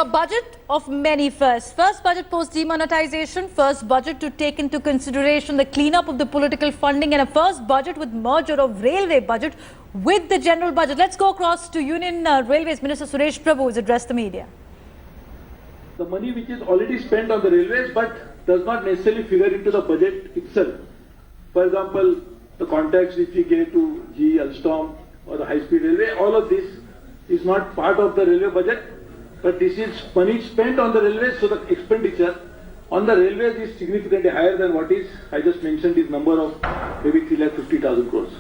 So a budget of many firsts. First budget post demonetization, first budget to take into consideration the cleanup of the political funding, and a first budget with merger of railway budget with the general budget. Let's go across to Union Railways Minister Suresh Prabhu, who's addressed the media. The money which is already spent on the railways but does not necessarily figure into the budget itself. For example, the contracts which we gave to GE Alstom or the high-speed railway, all of this is not part of the railway budget. But this is money spent on the railways, so the expenditure on the railways is significantly higher than what is, I just mentioned this number of maybe 3,50,000 crores.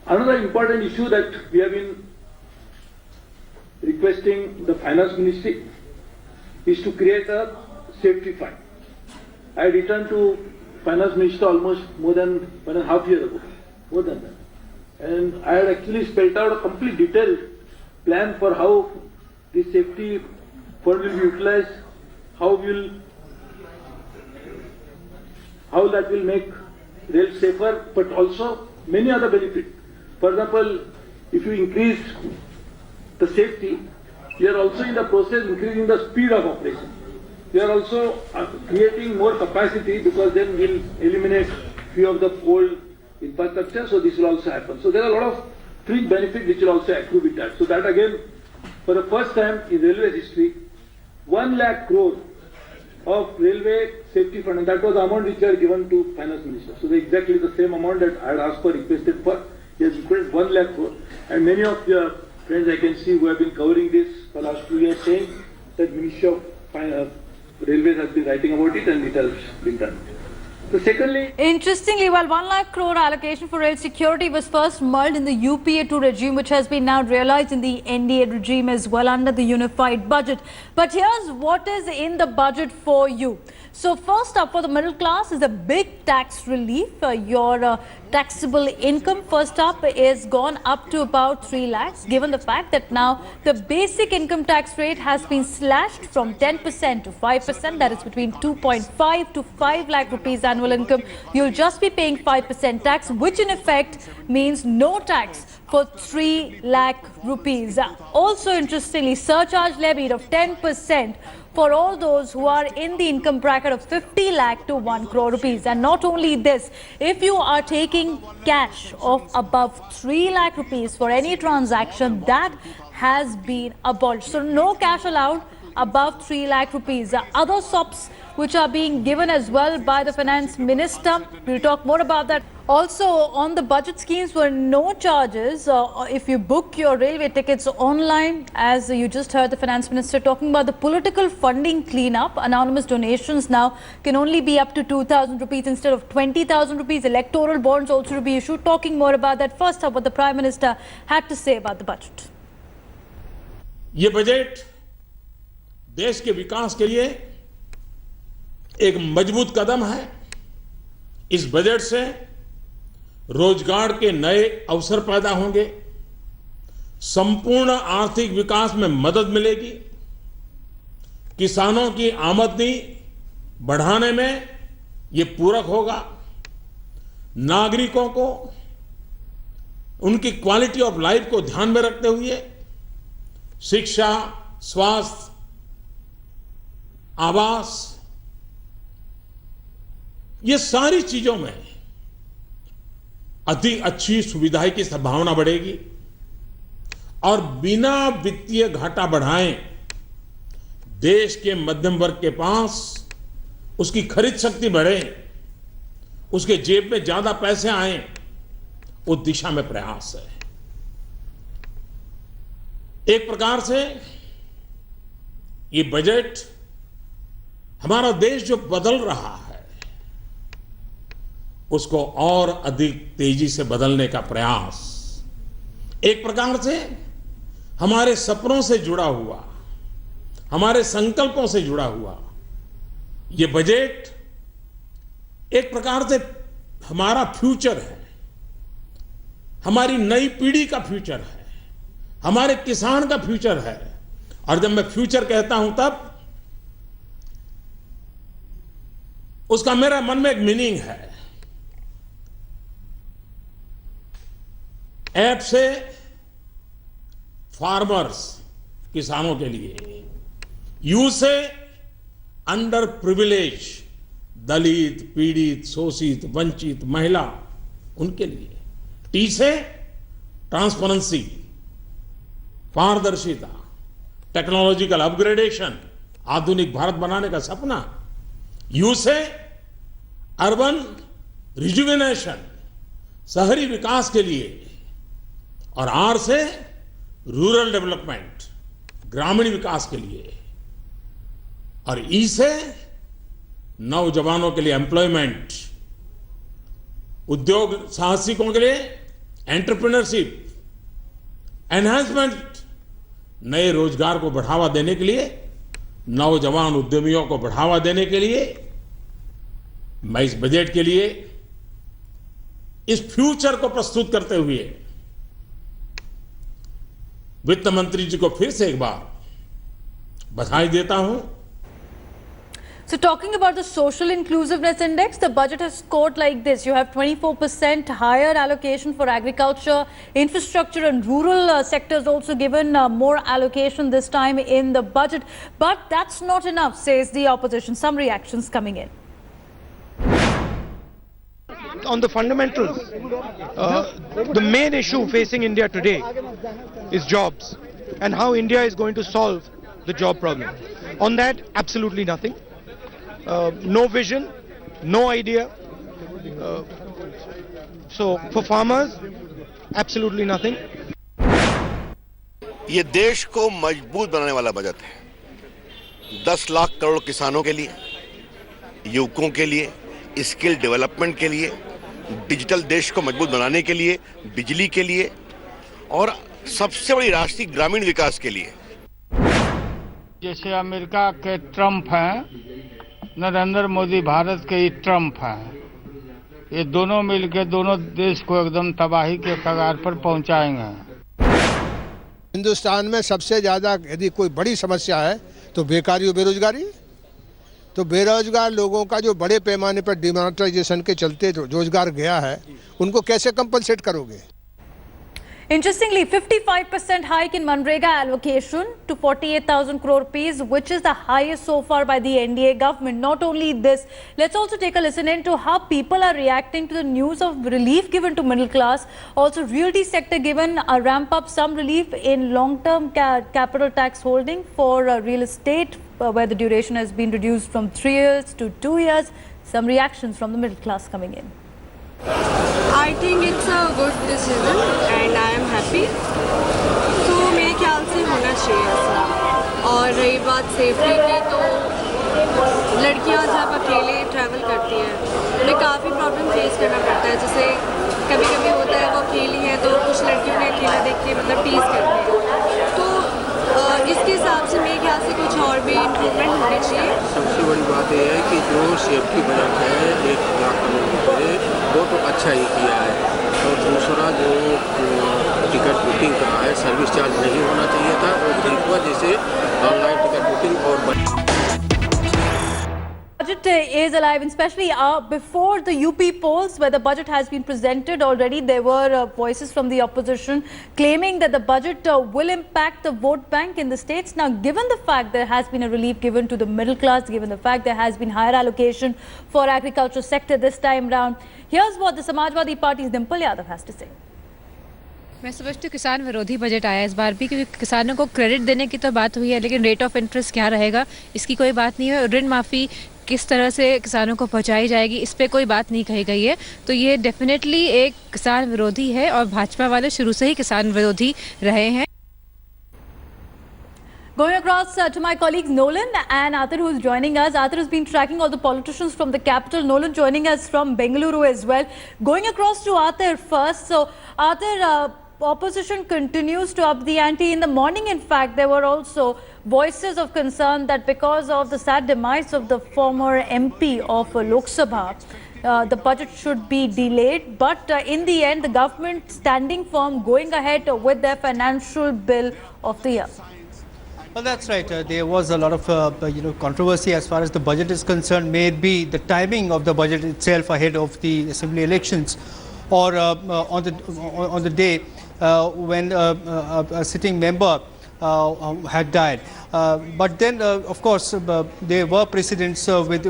Another important issue that we have been requesting the Finance Ministry is to create a safety fund. I returned to Finance Minister almost more than 1.5 years ago, more than that. And I had actually spelled out a complete detailed plan for how this safety fund will be utilized, how that will make rail safer, but also many other benefits. For example, if you increase the safety, you are also in the process increasing the speed of operation. You are also creating more capacity, because then we'll eliminate few of the old infrastructure, so this will also happen. So there are a lot of fringe benefits which will also accrue with that. So that again, for the first time in railway history, 1 lakh crore of railway safety fund, and that was the amount which I had given to Finance Minister. So exactly the same amount that I had asked for, requested for. He has requested 1 lakh crore. And many of your friends I can see who have been covering this for the last 2 years, saying that Ministry of Railways has been writing about it, and it has been done. So secondly, interestingly, while 1 lakh crore allocation for rail security was first mulled in the UPA2 regime, which has been now realized in the NDA regime as well under the unified budget. But here's what is in the budget for you. So first up, for the middle class is a big tax relief. Your taxable income first up is gone up to about 3 lakhs, given the fact that now the basic income tax rate has been slashed from 10% to 5%. That is between 2.5 to 5 lakh rupees annual income. You'll just be paying 5% tax, which in effect means no tax for 3 lakh rupees. Also interestingly, surcharge levied of 10% for all those who are in the income bracket of 50 lakh to 1 crore rupees. And not only this, if you are taking cash of above 3 lakh rupees for any transaction, that has been abolished. So no cash allowed above 3 lakh rupees. Other SOPs which are being given as well by the Finance Minister. We'll talk more about that. Also, on the budget schemes were no charges if you book your railway tickets online, as you just heard the Finance Minister talking about the political funding cleanup. Anonymous donations now can only be up to 2,000 rupees instead of 20,000 rupees. Electoral bonds also to be issued. Talking more about that. First up, what the Prime Minister had to say about the budget. ये budget देश के विकास के लिए एक मजबूत कदम है। इस budget से रोजगार के नए अवसर पैदा होंगे, संपूर्ण आर्थिक विकास में मदद मिलेगी, किसानों की आमदनी बढ़ाने में ये पूरक होगा, नागरिकों को उनकी क्वालिटी ऑफ लाइफ को ध्यान में रखते हुए शिक्षा, स्वास्थ्य, आवास, ये सारी चीजों में अधिक अच्छी सुविधाएं की संभावना बढ़ेगी और बिना वित्तीय घाटा बढ़ाए देश के मध्यम वर्ग के पास उसकी खरीद शक्ति बढ़े, उसके जेब में ज्यादा पैसे आए, उस दिशा में प्रयास है। एक प्रकार से ये बजट हमारा देश जो बदल रहा है उसको और अधिक तेजी से बदलने का प्रयास, एक प्रकार से हमारे सपनों से जुड़ा हुआ, हमारे संकल्पों से जुड़ा हुआ ये बजट एक प्रकार से हमारा फ्यूचर है, हमारी नई पीढ़ी का फ्यूचर है, हमारे किसान का फ्यूचर है। और जब मैं फ्यूचर कहता हूं तब उसका मेरा मन में एक मीनिंग है। ऐप से फार्मर्स, किसानों के लिए यू से अंडर प्रिविलेज, दलित, पीड़ित, शोषित, वंचित, महिला, उनके लिए। टी से ट्रांसपेरेंसी, पारदर्शिता, टेक्नोलॉजिकल अपग्रेडेशन, आधुनिक भारत बनाने का सपना। यू से अर्बन रिजुविनेशन, शहरी विकास के लिए। और आर से रूरल डेवलपमेंट, ग्रामीण विकास के लिए। और ई से नौजवानों के लिए एम्प्लॉयमेंट, उद्योग साहसिकों के लिए एंटरप्रेन्योरशिप, एनहांसमेंट, नए रोजगार को बढ़ावा देने के लिए, नौजवान उद्यमियों को बढ़ावा देने के लिए। मैं इस बजट के लिए, इस फ्यूचर को प्रस्तुत करते हुए वित्त मंत्री जी को फिर से एक बार बधाई देता हूं। So talking about the social inclusiveness index, the budget has scored like this. You have 24% higher allocation for agriculture, infrastructure and rural sectors also given more allocation this time in the budget. But that's not enough, says the opposition. Some reactions coming in. On the fundamentals, the main issue facing India today is jobs and how India is going to solve the job problem. On that, absolutely nothing. No vision, no idea. So for farmers, absolutely nothing. ये देश को मजबूत बनाने वाला budget है। 10 लाख करोड़ किसानों के लिए, युवकों के लिए, स्किल डेवलपमेंट के लिए, डिजिटल देश को मजबूत बनाने के लिए, बिजली के लिए और सबसे बड़ी राष्ट्रीय ग्रामीण विकास के लिए। जैसे अमेरिका के ट्रम्प हैं, नरेंद्र मोदी भारत के ही ट्रम्प हैं। ये दोनों मिलकर दोनों देश को एकदम तबाही के कगार पर पहुंचाएंगे। हिंदुस्तान में सबसे ज़्यादा यदि कोई बड़ी समस्या है तो बेकारी और बेरोजगारी। तो बेरोजगार लोगों का जो बड़े पैमाने पर डिमोनेटाइजेशन के चलते रोजगार गया है, उनको कैसे कंपनसेट करोगे? Interestingly, 55% hike in Manrega allocation to 48,000 crore rupees, which is the highest so far by the NDA government. Not only this, let's also take a listen into how people are reacting to the news of relief given to middle class. Also, realty sector given a ramp up, some relief in long-term capital tax holding for real estate, where the duration has been reduced from 3 years to 2 years. Some reactions from the middle class coming in. I think it's a good decision and I am happy. तो मेरे ख्याल से होना चाहिए ऐसा। और रही बात सेफ्टी की, तो लड़कियां जब अकेले ट्रैवल करती हैं उन्हें काफ़ी प्रॉब्लम फेस करना पड़ता है। जैसे कभी कभी होता है वो अकेली हैं तो कुछ लड़कियों ने अकेला देख के मतलब टीज करते हैं। तो इसके हिसाब से मेरे ख्याल से कुछ और भी इम्प्रूवमेंट होनी चाहिए। सबसे बड़ी बात यह है कि जो सेफ्टी बजट है 1 लाख करोड़ रुपये, वो तो अच्छा ही किया है। और दूसरा जो टिकट बुकिंग का है, सर्विस चार्ज नहीं होना चाहिए था, वो ठीक हुआ। जैसे ऑनलाइन टिकट बुकिंग और Budget is alive, and especially before the UP polls where the budget has been presented already, there were voices from the opposition claiming that the budget will impact the vote bank in the states. Now, given the fact there has been a relief given to the middle class, given the fact there has been higher allocation for agriculture sector this time round, here's what the Samajwadi Party's Dimple Yadav has to say. मैं समझती हूँ किसान विरोधी budget आया इस बार भी, क्योंकि किसानों को क्रेडिट देने की तो बात हुई है, लेकिन रेट ऑफ इंटरेस्ट क्या रहेगा इसकी कोई बात नहीं है। ऋण माफ़ी किस तरह से किसानों को पहुंचाई जाएगी इस पे कोई बात नहीं कही गई है। तो ये डेफिनेटली एक किसान विरोधी है और भाजपा वाले शुरू से ही किसान विरोधी रहे हैं। Going across to my colleagues Nolan and Athar, who is joining us. Athar has been tracking all the politicians from the capital. Nolan joining us from Bengaluru as well. Going across to Athar first. So Athar, opposition continues to up the ante. In the morning, in fact, there were also voices of concern that because of the sad demise of the former MP of Lok Sabha, the budget should be delayed. But in the end, the government standing firm, going ahead with their financial bill of the year. Well, that's right. There was a lot of controversy as far as the budget is concerned. Maybe the timing of the budget itself ahead of the assembly elections, or on the day when a sitting member had died. But then, of course, there were precedents with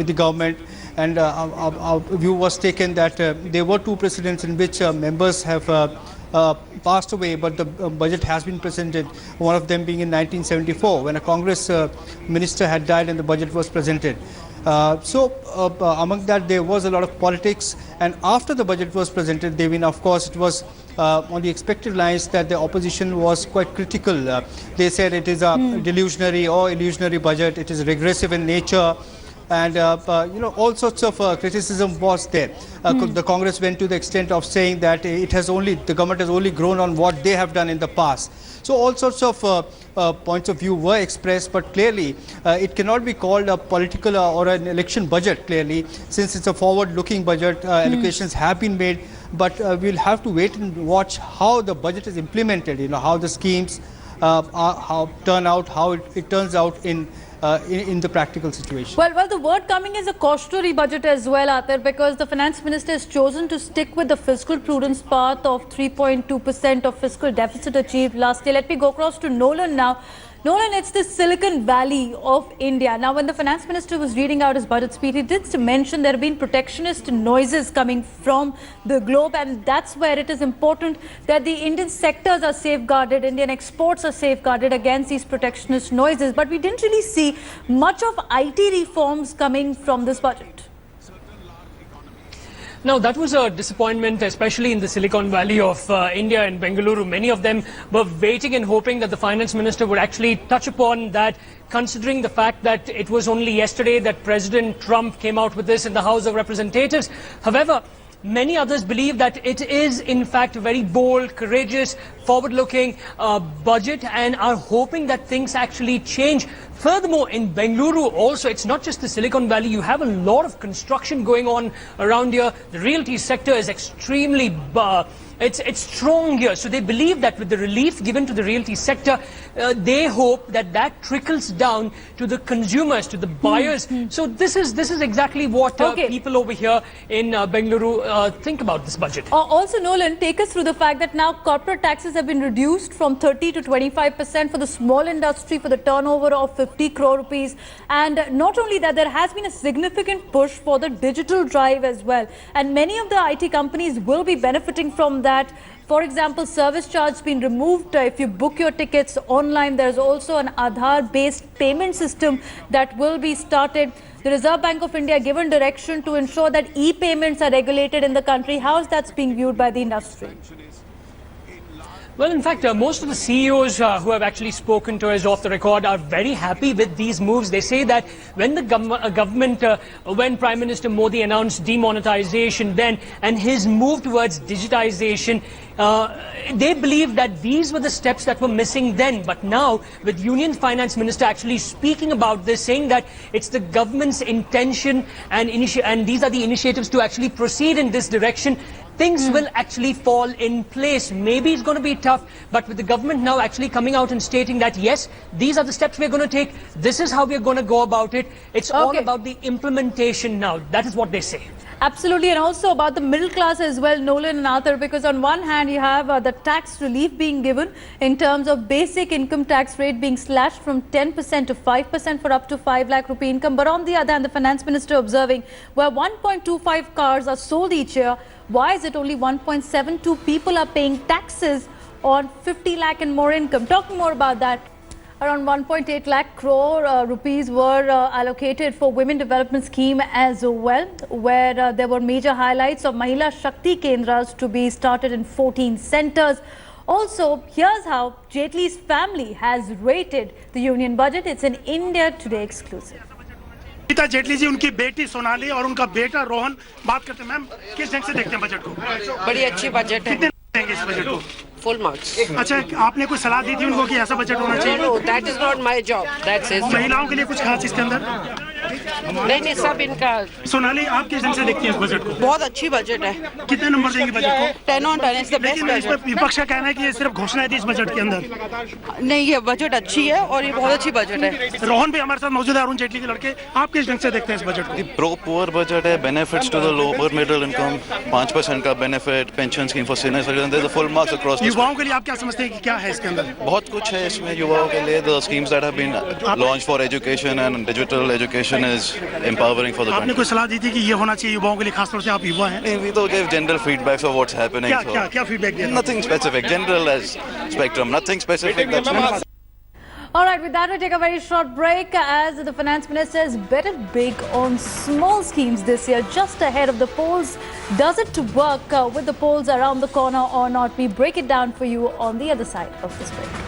the government, and our view was taken that there were 2 precedents in which members have passed away, but the budget has been presented. One of them being in 1974, when a Congress minister had died and the budget was presented. Among that, there was a lot of politics, and after the budget was presented, of course, it was on the expected lines that the opposition was quite critical. They said it is a delusionary or illusionary budget, it is regressive in nature, and all sorts of criticism was there. The Congress went to the extent of saying that the government has only grown on what they have done in the past. So all sorts of points of view were expressed, but clearly it cannot be called a political or an election budget, clearly, since it's a forward-looking budget. Allocations have been made, but we'll have to wait and watch how the budget is implemented, how the schemes turn out, how it turns out in the practical situation. Well, the word coming is a cautionary budget as well, Atar, because the finance minister has chosen to stick with the fiscal prudence path of 3.2% of fiscal deficit achieved last year. Let me go across to Nolan now. Nolan, it's the Silicon Valley of India. Now, when the finance minister was reading out his budget speech, he did mention there have been protectionist noises coming from the globe, and that's where it is important that the Indian sectors are safeguarded, Indian exports are safeguarded against these protectionist noises. But we didn't really see much of IT reforms coming from this budget. Now, that was a disappointment, especially in the Silicon Valley of India and Bengaluru. Many of them were waiting and hoping that the finance minister would actually touch upon that, considering the fact that it was only yesterday that President Trump came out with this in the House of Representatives. However, many others believe that it is in fact a very bold, courageous, forward-looking budget, and are hoping that things actually change. Furthermore, in Bengaluru also, it's not just the Silicon Valley. You have a lot of construction going on around here. The realty sector is extremely it's strong here. So they believe that with the relief given to the realty sector, they hope that that trickles down to the consumers, to the buyers. So this is exactly what people over here in Bengaluru think about this budget. Also, Nolan, take us through the fact that now corporate taxes have been reduced from 30 to 25% for the small industry for the turnover of 50 crore rupees. And not only that, there has been a significant push for the digital drive as well. And many of the IT companies will be benefiting from that. For example, service charge been removed. If you book your tickets online, there's also an Aadhaar-based payment system that will be started. The Reserve Bank of India given direction to ensure that e-payments are regulated in the country. How is that being viewed by the industry? Well, in fact, most of the CEOs who have actually spoken to us off the record are very happy with these moves. They say that when the government, when Prime Minister Modi announced demonetization then and his move towards digitization, they believe that these were the steps that were missing then. But now, with Union Finance Minister actually speaking about this, saying that it's the government's intention and these are the initiatives to actually proceed in this direction, things will actually fall in place. Maybe it's going to be tough, but with the government now actually coming out and stating that, yes, these are the steps we're going to take, this is how we're going to go about it. It's all about the implementation now. That is what they say. Absolutely, and also about the middle class as well, Nolan and Athar, because on one hand you have the tax relief being given in terms of basic income tax rate being slashed from 10% to 5% for up to 5 lakh rupee income. But on the other hand, the finance minister observing where 1.25 cars are sold each year, why is it only 1.72 people are paying taxes on 50 lakh and more income? Talking more about that. Around 1.8 lakh crore rupees were allocated for Women Development Scheme as well, where there were major highlights of Mahila Shakti Kendras to be started in 14 centers. Also, here's how Jaitley's family has rated the union budget. It's an India Today exclusive. Gita Jaitley ji, उनकी बेटी सोनाली और उनका बेटा रोहन बात करते हैं। Ma'am, किस ढंग से देखते हैं बजट को? बड़ी अच्छी बजट है। कितने देंगे इस बजट को? Full marks. अच्छा, आपने कोई सलाह दी थी उनको कि ऐसा बजट होना चाहिए? That is not my job, that's his. महिलाओं के लिए कुछ खास इसके अंदर? नहीं सब इनका। सोनाली, आप किस ढंग से देखती हैं इस बजट को? बहुत अच्छी बजट है। कितने नंबर देंगे बजट को? 10 on 10 इज द बेस्ट लेकिन इस पर बजट। विपक्ष का कहना है कि ये सिर्फ घोषणाएं थी इस बजट के अंदर। नहीं, ये बजट अच्छी है और ये बहुत अच्छी बजट है। रोहन भी हमारे साथ मौजूद है, अरुण जेटली के लड़के। आप किस ढंग से देखते हैं इस बजट को? प्रो पुअर बजट है, benefits to the lower middle income, 5% का benefit, pension scheme for senior citizen, there is a full marks across. युवाओं के लिए आप क्या समझते हैं कि क्या है इसके अंदर? बहुत कुछ है इसमें युवाओं के लिए। The schemes that have been launched for education and digital education is empowering for the आपने कोई सलाह दी थी कि ये होना चाहिए युवाओं के लिए, खासतौर से आप युवा हैं? नहीं, we तो gave general feedbacks of what's happening. क्या फीडबैक दिया? Nothing specific, general as spectrum, nothing specific. That's All right, with that, we take a very short break as the finance minister has betted big on small schemes this year, just ahead of the polls. Does it work with the polls around the corner or not? We break it down for you on the other side of this break.